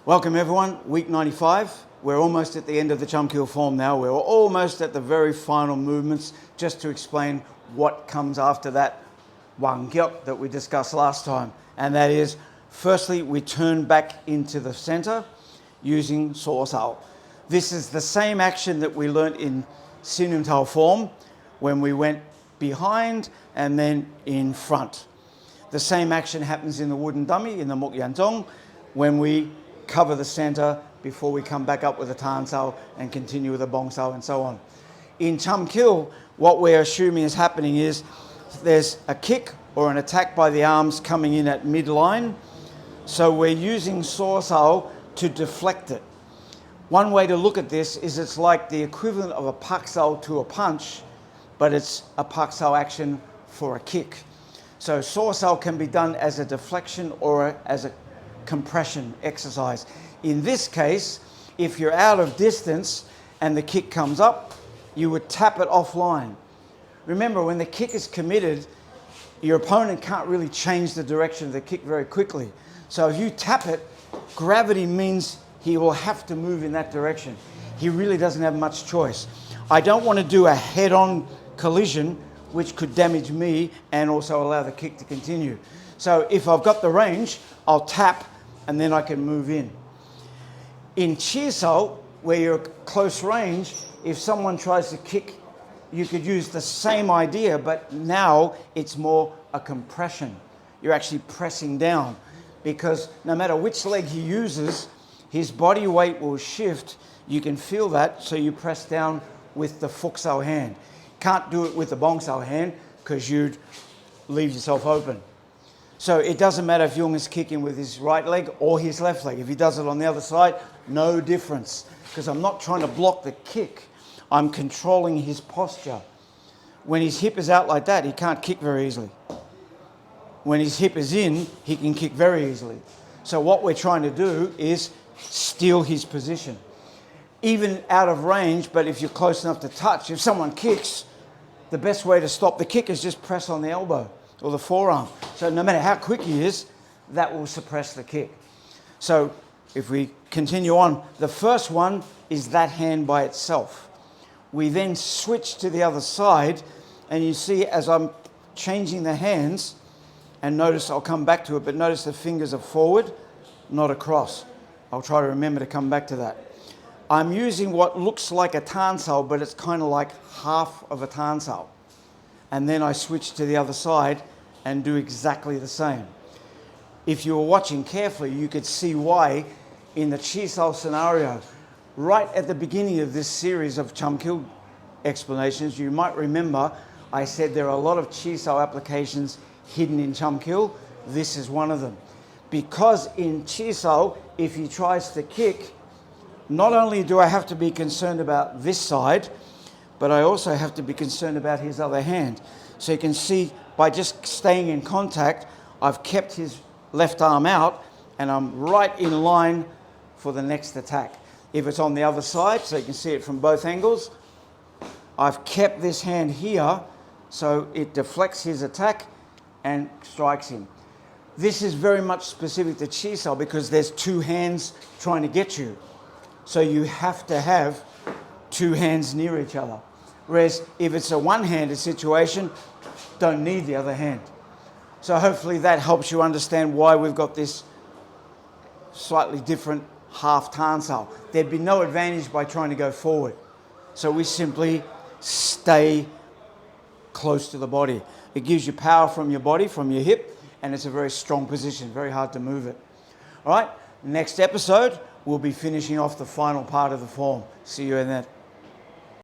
Welcome everyone, week 95. We're almost at the end of the Cham Kiu form now. We're almost at the very final movements, just to explain what comes after that Waang Geuk that we discussed last time. And that is, firstly, we turn back into the center using Soh Sau. This is the same action that we learnt in Sin Tao form when we went behind and then in front. The same action happens in the wooden dummy, in the Muk Yan Zong, when we cover the center before we come back up with a Tan Sau and continue with a Bong Sau and so on. In Cham Kiu, what we're assuming is happening is there's a kick or an attack by the arms coming in at midline. So we're using Soh Sau to deflect it. One way to look at this is it's like the equivalent of a Pak Sau to a punch, but it's a Pak Sau action for a kick. So Soh Sau can be done as a deflection or as a compression exercise. In this case, if you're out of distance and the kick comes up, you would tap it offline. Remember, when the kick is committed, your opponent can't really change the direction of the kick very quickly. So if you tap it, gravity means he will have to move in that direction. He really doesn't have much choice. I don't want to do a head-on collision, which could damage me and also allow the kick to continue. So if I've got the range, I'll tap and then I can move in. In Chi Sau, where you're close range, if someone tries to kick, you could use the same idea, but now it's more a compression. You're actually pressing down, because no matter which leg he uses, his body weight will shift. You can feel that, so you press down with the Fuk Sau hand. Can't do it with the Bong Sau hand, because you'd leave yourself open. So it doesn't matter if Jung is kicking with his right leg or his left leg. If he does it on the other side, no difference, because I'm not trying to block the kick. I'm controlling his posture. When his hip is out like that, he can't kick very easily. When his hip is in, he can kick very easily. So what we're trying to do is steal his position. Even out of range, but if you're close enough to touch, if someone kicks, the best way to stop the kick is just press on the elbow or the forearm. So no matter how quick he is, that will suppress the kick. So if we continue on, the first one is that hand by itself. We then switch to the other side, and you see as I'm changing the hands, and notice, I'll come back to it, but notice the fingers are forward, not across. I'll try to remember to come back to that. I'm using what looks like a Tan Sau, but it's kind of like half of a Tan Sau. And then I switch to the other side and do exactly the same. If you were watching carefully, you could see why in the Chi Sau scenario, right at the beginning of this series of Cham Kiu explanations, you might remember I said there are a lot of Chi Sau applications hidden in Cham Kiu. This is one of them. Because in Chi Sau, if he tries to kick, not only do I have to be concerned about this side, but I also have to be concerned about his other hand. So you can see by just staying in contact, I've kept his left arm out and I'm right in line for the next attack. If it's on the other side, so you can see it from both angles, I've kept this hand here so it deflects his attack and strikes him. This is very much specific to Chi Sau because there's two hands trying to get you. So you have to have two hands near each other. Whereas if it's a one-handed situation, don't need the other hand. So hopefully that helps you understand why we've got this slightly different Half-Taan Sau. There'd be no advantage by trying to go forward. So we simply stay close to the body. It gives you power from your body, from your hip, and it's a very strong position, very hard to move it. All right, next episode, we'll be finishing off the final part of the form. See you in that.